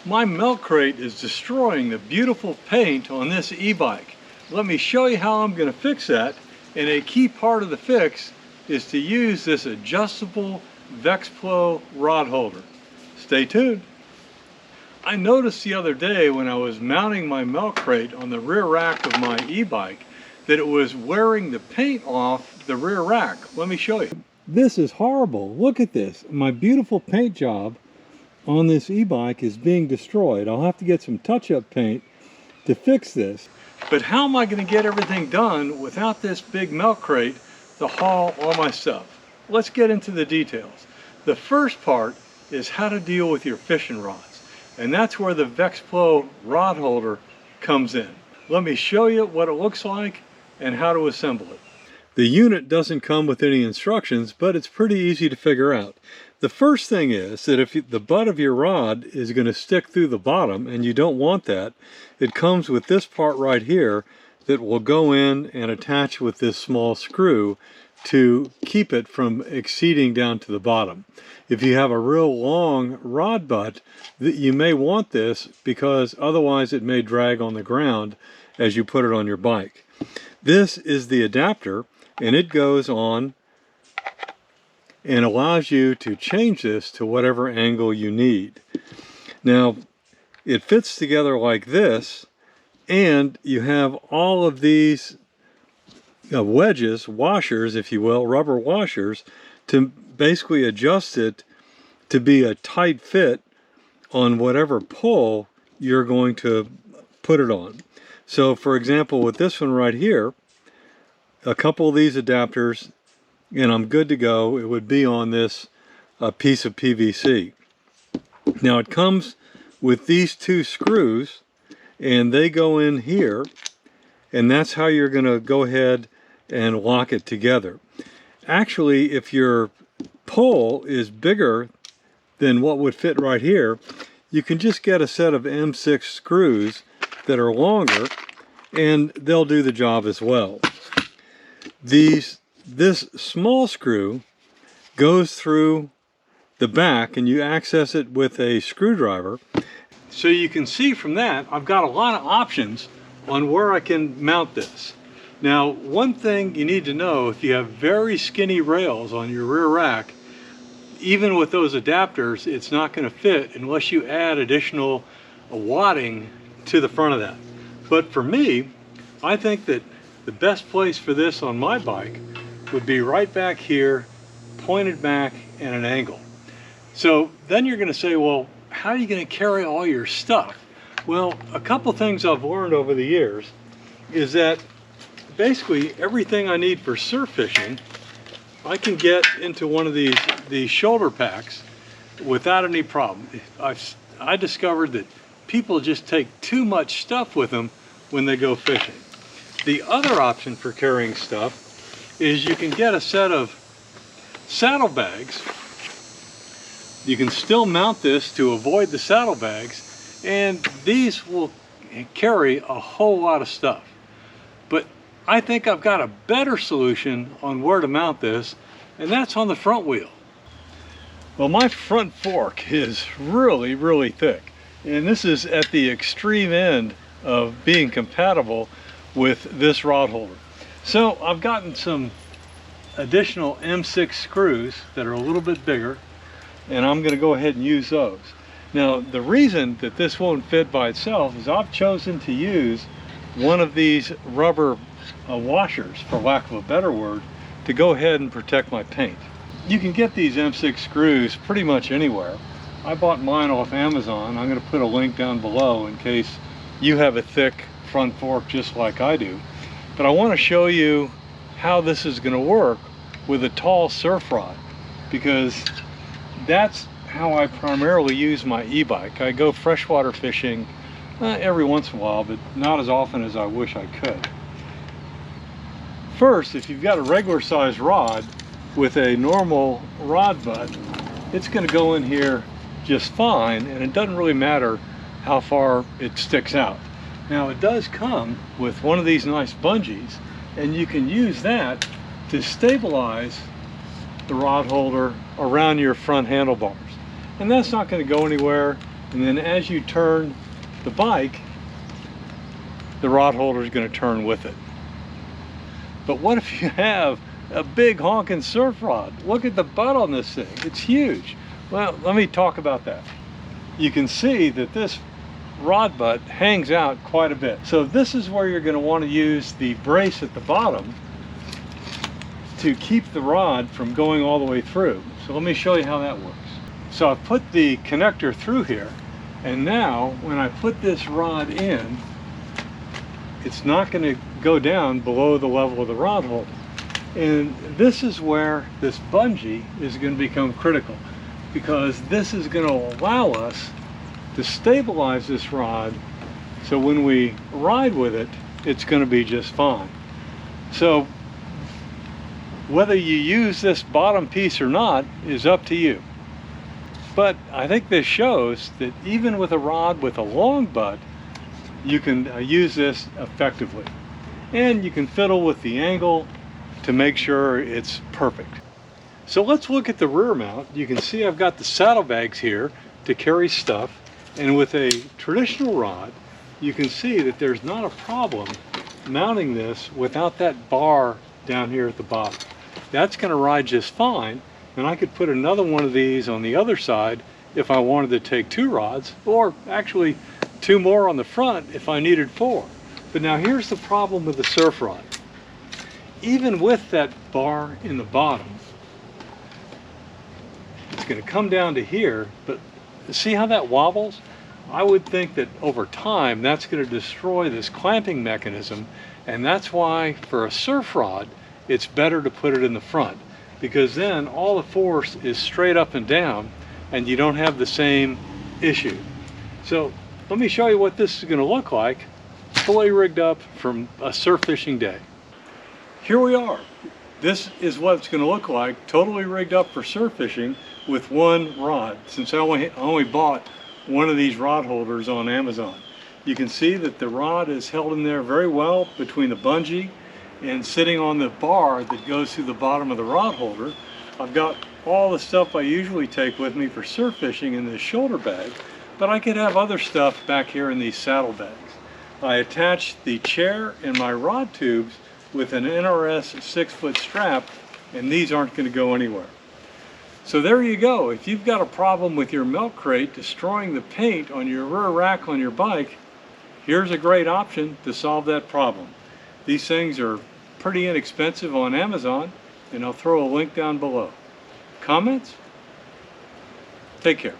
My milk crate is destroying the beautiful paint on this e-bike. Let me show you how I'm going to fix that, and a key part of the fix is to use this adjustable VexFlow rod holder. Stay tuned. I noticed the other day when I was mounting my milk crate on the rear rack of my e-bike that it was wearing the paint off the rear rack. Let me show you. This is horrible. Look at this. My beautiful paint job on this e-bike is being destroyed. I'll have to get some touch-up paint to fix this. But how am I going to get everything done without this big milk crate to haul all my stuff? Let's get into the details. The first part is how to deal with your fishing rods, and that's where the VexFlow rod holder comes in. Let me show you what it looks like and how to assemble it. The unit doesn't come with any instructions, but it's pretty easy to figure out. The first thing is that if the butt of your rod is going to stick through the bottom, and you don't want that, it comes with this part right here that will go in and attach with this small screw to keep it from exceeding down to the bottom. If you have a real long rod butt, you may want this because otherwise it may drag on the ground as you put it on your bike. This is the adapter, and it goes on and allows you to change this to whatever angle you need. Now, it fits together like this, and you have all of these wedges, washers, if you will, rubber washers, to basically adjust it to be a tight fit on whatever pull you're going to put it on. So, for example, with this one right here, a couple of these adapters, and I'm good to go. It would be on this piece of PVC. Now it comes with these two screws, and they go in here, and that's how you're going to go ahead and lock it together. Actually, if your pole is bigger than what would fit right here, you can just get a set of M6 screws that are longer, and they'll do the job as well. This small screw goes through the back, and you access it with a screwdriver. So you can see from that, I've got a lot of options on where I can mount this. Now, one thing you need to know, if you have very skinny rails on your rear rack, even with those adapters, it's not going to fit unless you add additional wadding to the front of that. But for me, I think that the best place for this on my bike would be right back here, pointed back at an angle. So then you're going to say, well, how are you going to carry all your stuff? Well, a couple things I've learned over the years is that basically everything I need for surf fishing, I can get into one of these shoulder packs without any problem. I discovered that people just take too much stuff with them when they go fishing. The other option for carrying stuff is you can get a set of saddlebags. You can still mount this to avoid the saddlebags, and these will carry a whole lot of stuff. But I think I've got a better solution on where to mount this, and that's on the front wheel. Well, my front fork is really, really thick, and this is at the extreme end of being compatible with this rod holder. So I've gotten some additional M6 screws that are a little bit bigger, and I'm going to go ahead and use those. Now, the reason that this won't fit by itself is I've chosen to use one of these rubber washers, for lack of a better word, to go ahead and protect my paint. You can get these M6 screws pretty much anywhere. I bought mine off Amazon. I'm going to put a link down below in case you have a thick front fork just like I do. But I want to show you how this is going to work with a tall surf rod, because that's how I primarily use my e-bike. I go freshwater fishing every once in a while, but not as often as I wish I could. First, if you've got a regular size rod with a normal rod butt, it's going to go in here just fine, and it doesn't really matter how far it sticks out. Now, it does come with one of these nice bungees, and you can use that to stabilize the rod holder around your front handlebars. And that's not going to go anywhere. And then as you turn the bike, the rod holder is going to turn with it. But what if you have a big honking surf rod? Look at the butt on this thing. It's huge. Well, let me talk about that. You can see that this rod butt hangs out quite a bit. So this is where you're going to want to use the brace at the bottom to keep the rod from going all the way through. So let me show you how that works. So I've put the connector through here, and now when I put this rod in, it's not going to go down below the level of the rod holder. And this is where this bungee is going to become critical, because this is going to allow us to stabilize this rod, so when we ride with it, it's going to be just fine. So whether you use this bottom piece or not is up to you. But I think this shows that even with a rod with a long butt, you can use this effectively. And you can fiddle with the angle to make sure it's perfect. So let's look at the rear mount. You can see I've got the saddlebags here to carry stuff. And with a traditional rod, you can see that there's not a problem mounting this without that bar down here at the bottom. That's going to ride just fine, and I could put another one of these on the other side if I wanted to take 2 rods, or actually 2 more on the front if I needed 4. But now here's the problem with the surf rod. Even with that bar in the bottom, it's going to come down to here, but see how that wobbles? I would think that over time that's going to destroy this clamping mechanism, and that's why for a surf rod it's better to put it in the front, because then all the force is straight up and down and you don't have the same issue. So let me show you what this is going to look like fully rigged up from a surf fishing day. Here we are. This is what it's going to look like totally rigged up for surf fishing with one rod, since I only bought one of these rod holders on Amazon. You can see that the rod is held in there very well between the bungee and sitting on the bar that goes through the bottom of the rod holder. I've got all the stuff I usually take with me for surf fishing in this shoulder bag, but I could have other stuff back here in these saddle bags. I attached the chair and my rod tubes with an NRS 6-foot strap, and these aren't going to go anywhere. So there you go. If you've got a problem with your milk crate destroying the paint on your rear rack on your bike, here's a great option to solve that problem. These things are pretty inexpensive on Amazon, and I'll throw a link down below. Comments? Take care.